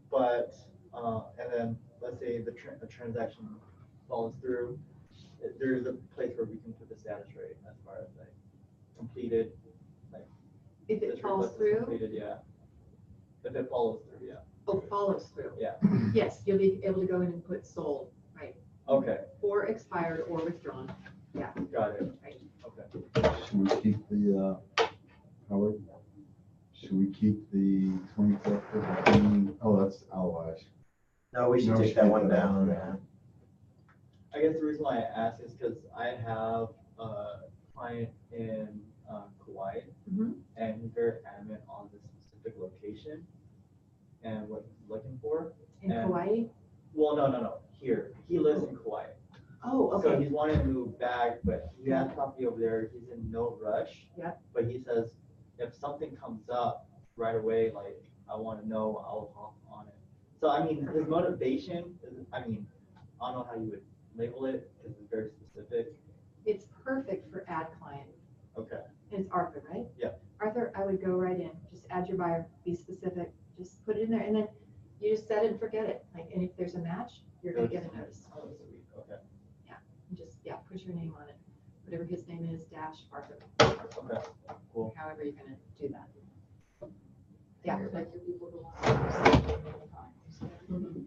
but, and then let's say the transaction falls through, there's a place where we can put the status rate as far as like completed, like. If this it falls request is through, Completed, yeah. If it follows through, yeah. oh, follows through. Yeah. Yes, you'll be able to go in and put sold, right? Okay, Or expired or withdrawn. got it. Right. Okay. Should we keep the, Howard? Should we keep the 25th, 15? Oh, that's Alwise. No, we should take that one down. Yeah. I guess the reason why I ask is because I have a client in Kauai, Mhm. and he's very adamant on this specific location and what he's looking for. In And- Kauai? Well, no, here. He lives in Kauai. Oh, So okay. he's wanting to move back, but he has property over there. He's in no rush. Yeah. But he says, if something comes up right away, like, I want to know, I'll hop on it. So, I mean, his motivation is, I don't know how you would label it, because it's very specific. It's perfect for ad client. Okay. And it's Arthur, right? Yeah. Arthur, I would go right in, just add your buyer, be specific, just put it in there, and then you just set it and forget it. Like, and if there's a match, you're gonna get a notice. Oh, sweet, okay. And just, put your name on it, whatever his name is, dash Arthur, Okay, cool. however you're gonna do that. Yeah. Yeah. Like your people who.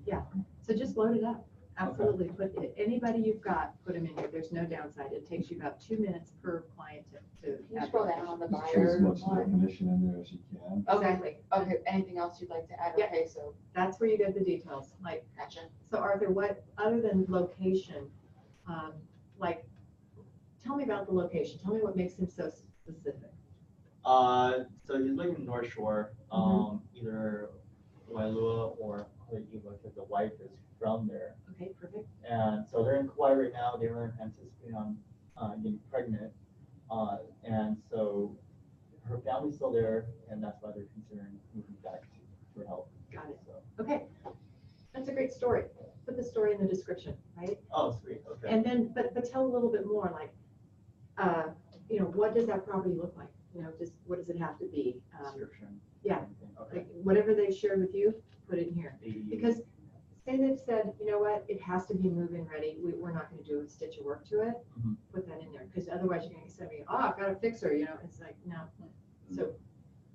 Yeah, so just load it up. Absolutely, put it, anybody you've got, put them in here. There's no downside. It takes you about 2 minutes per client to. Can you scroll down on the Just put buyer as much one? definition in there as you can. Exactly. Okay, anything else you'd like to add? Yeah. Okay, so, That's where you get the details, like, gotcha. so Arthur, what, other than location, like, tell me about the location. Tell me what makes him so specific. So he's living in North Shore, either Wailua or Haleiwa, because the wife is from there. Okay, perfect. And so they're in Kauai right now. They were anticipating on getting pregnant. And so her family's still there, and that's why they're considering moving back for help. Got it. So, Okay, that's a great story. Put the story in the description, right? oh, sweet. Okay. And then, but tell a little bit more, like, what does that property look like? Just what does it have to be? Description. yeah. everything. Okay. Like, whatever they shared with you, put it in here. The- Because say they've said, you know what, it has to be move-in ready, we're not gonna do a stitch of work to it, Mhm. put that in there, because otherwise you're gonna send me, oh, I've got a fixer, it's like, no. So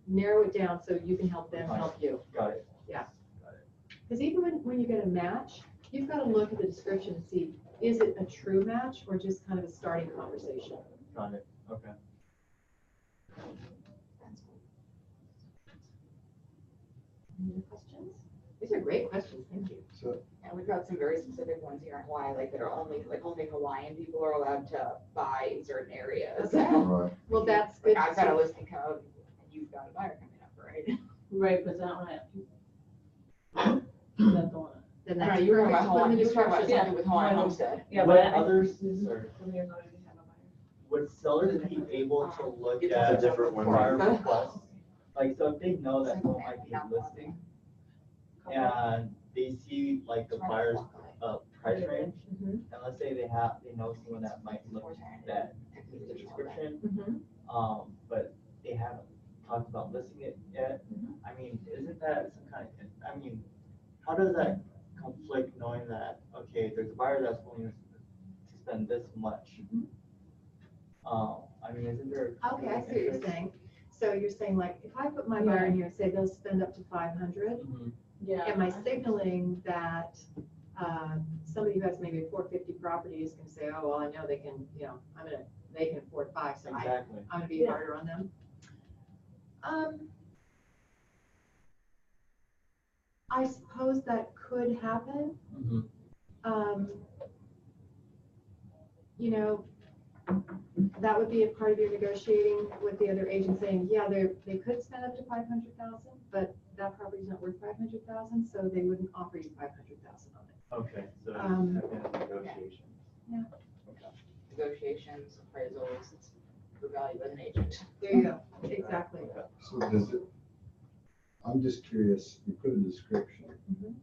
narrow it down so you can help them help you. Got it. Yeah. Got it. Because even when you get a match, you've got to look at the description and see, is it a true match or just kind of a starting conversation? Got it. Okay. Any other questions? These are great questions, thank you. So, And we've got some very specific ones here in Hawaii, like that are only Hawaiian people are allowed to buy in certain areas. Okay. right, Well, that's good. Like I've got a listing code, and you've got a buyer coming up, right? Right, but that one, that's the one. Then I don't that's know, you were talking perfect about to put in Hawaii, the you were talking about description. something with Hawaiian homestead. Yeah, What but I- others, Mhm. sorry, From your phone, you have a buyer. would sellers be able to look It's at a different one. prior requests? Like, so if they know that someone might be listing and they see like the buyer's price range, Mhm, and let's say they know someone that might look that fits the description, mhm. but they haven't talked about listing it yet. I mean, isn't that some kind of, how does that conflict knowing that, okay, there's a buyer that's willing to spend this much? Isn't there? Okay, I see what you're saying. So you're saying like, if I put my buyer in here and say they'll spend up to 500, Mhm. Yeah. am I signaling that somebody who has maybe 450 property is gonna say, oh, well, I know they can, they can afford 5, so Exactly. I'm gonna be Yeah. harder on them? I suppose that could happen. Mhm. You know, that would be a part of your negotiating with the other agent saying, yeah, they could spend up to 500,000, but that property's not worth 500,000, so they wouldn't offer you 500,000 on it. Okay, so Um, have been negotiations. yeah. Okay. Negotiations, appraisals, for value as an agent. There you go, exactly. So does it, I'm just curious, you put a description. Mhm.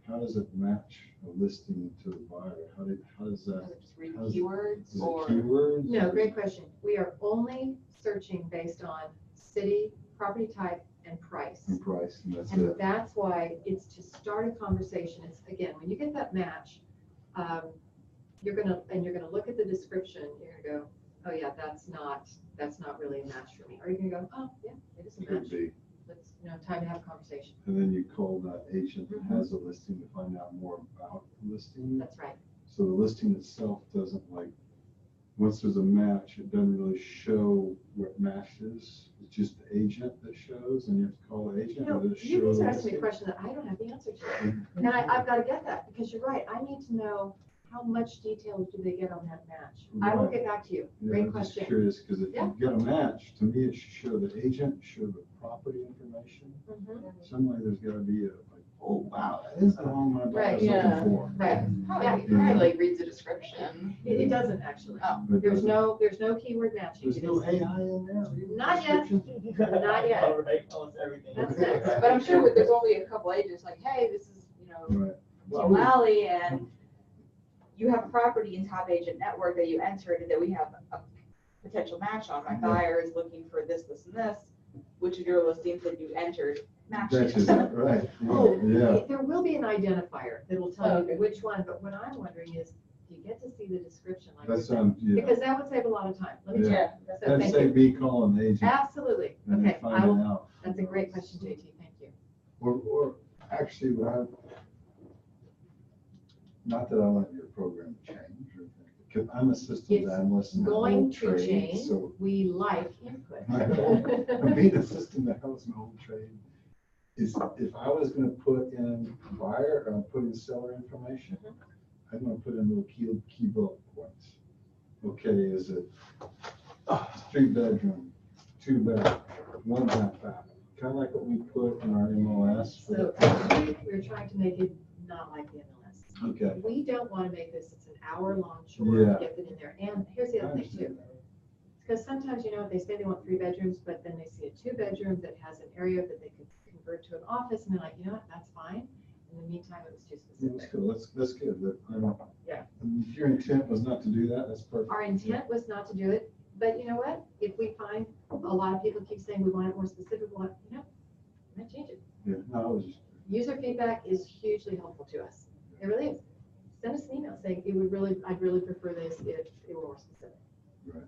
How does it match a listing to the buyer? How does Does that, it just read how's it- keywords is or? it keywords? No, great question. We are only searching based on city, property type, and price. And price, and that's And it. that's why it's to start a conversation. It's, again, when you get that match, you're gonna look at the description, you're gonna go, oh yeah, that's not really a match for me. Or you're gonna go, oh, yeah, it is a Could match. be. Let's, time to have a conversation. And then you call that agent that Mhm. has a listing to find out more about the listing. That's right. So the listing itself doesn't once there's a match, it doesn't really show what match is. It's just the agent that shows, and you have to call the agent. or does it You show guys the are asking me a listing? question that I don't have the answer to. And I've got to get that, because you're right. I need to know how much detail do they get on that match. I will Right. get back to you. Yeah, Great I'm just question. curious, because if Yeah. you get a match, to me, it should show the agent, show the property information. Mhm. Somewhere there's gotta be oh, wow, that is the home my buyer's Right, looking for. Right. Probably like reads the description. It doesn't actually. Oh. But There's doesn't- no keyword matching. There's It no is- AI in there? reading Not yet. description? Not yet. Alright, almost everything. That's next. But I'm sure there's only a couple agents like, hey, this is, Right. Teal Alley, and you have a property in Top Agent Network that you entered that we have a potential match on. My Yeah. buyer is looking for this, this, and this. Which of your listings that you entered matches? Matches it, right. Oh, Yeah. there will be an identifier that'll tell you which one, but what I'm wondering is, do you get to see the description like That you said? sounds, yeah. Because that would save a lot of time. Let me Yeah. check. So That'd thank save you. me calling the agent Absolutely. and then Okay, I finding will, out. that's a great question, JT. Thank you. Or actually, not that I want your program to change, because I'm a systems It's analyst. in the going old to trade, change. So We like input. I'm being a system that helps my old trade. Is if I was gonna put in buyer or put in seller information, I'm gonna put in little key bullet points. Okay, is it 3-bedroom, 2-bath, 1.5? Kind of like what we put in our MLS. So actually, we're trying to make it not like the MLS. Okay. We don't want to make this, it's an hour-long chore Yeah. to get it in there. And here's the I other thing too. understand that. Because sometimes, they say they want 3 bedrooms, but then they see a 2-bedroom that has an area that they could convert to an office, and they're like, you know what, that's fine. In the meantime, it was too Yeah, That's specific. good, that's good, but I don't. Yeah. If your intent was not to do that, that's perfect. Our intent was not to do it, but you know what? If we find a lot of people keep saying we want it more specific, we might change it. Yeah, no, I was just. User feedback is hugely helpful to us. It really is. Send us an email saying I'd really prefer this if it were more specific. Right.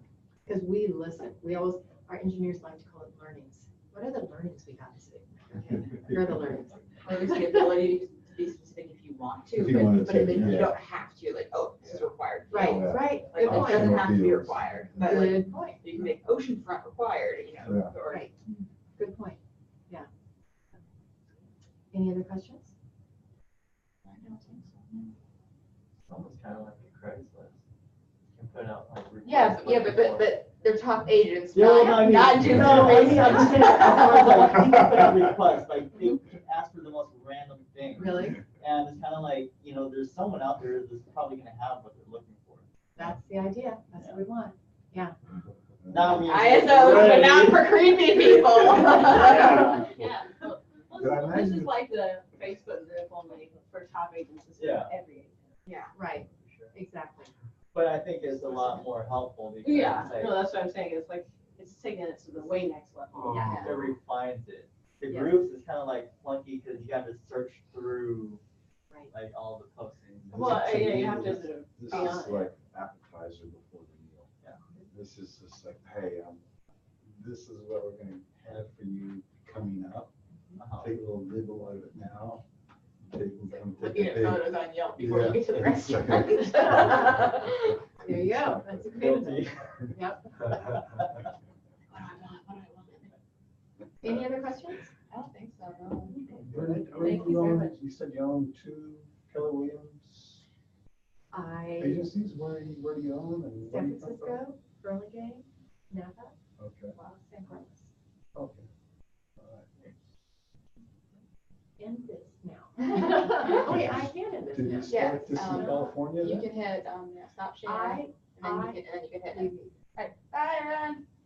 Because we listen. Our engineers like to call it learnings. What are the learnings we got this week? Okay, here are the learnings. Or at least the ability to be specific if you want to, If you wanted but to, you yeah. don't have to, like, oh, this is required. Right, Yeah. right. Like, Good it point. doesn't have to be Feels. required, but like, Good point. you can make oceanfront required, Yeah. or. Right. Good point. Yeah. Any other questions? I don't think so. It's almost kind of like a Craigslist. You can put out like. Yeah, requests but they're top agents, Yeah, well, no, I mean, not doing no, I mean, I'm just it. saying, as far as like, you can put out requests, like, they ask for the most random thing. Really? And it's kind of like, there's someone out there that's probably gonna have what they're looking for. That's the idea. That's what we want. Not me. ISOs, but not for creepy people. Yeah. Well, But I this imagine- is like the Facebook group only for top agents, it's for Yeah. every agent. Right. Exactly. But I think it's a lot more helpful because Yeah, it's like, no, that's what I'm saying, it's like, it's taking it to the way next level. Yeah. it refines it. The Yeah. groups is kind of like clunky because you have to search through Right. like all the postings. Well, To yeah, me, you have to this- sort of This be on is it. like appetizer before the meal. Yeah. This is just like, hey, this is what we're gonna have for you coming up. Uh-huh. Take a little nibble out of it now. Take Looking a at big. photos on Yelp before you get to the Yeah. restaurant. There you go. That's a great one. Guilty. Yep. What do I want? Any other questions? I don't think so, no. Thank Thank you very much. You said you own 2 Keller Williams agencies. Where do you own and where do San you come from? Francisco, Burlingame, Napa, Okay, San Carlos. okay. All right. End this now. Oh, yeah, I can end this Did now. you start this in um, California You then? can hit, stop share, I, and then you can hit leave. I, Right, Bye, everyone.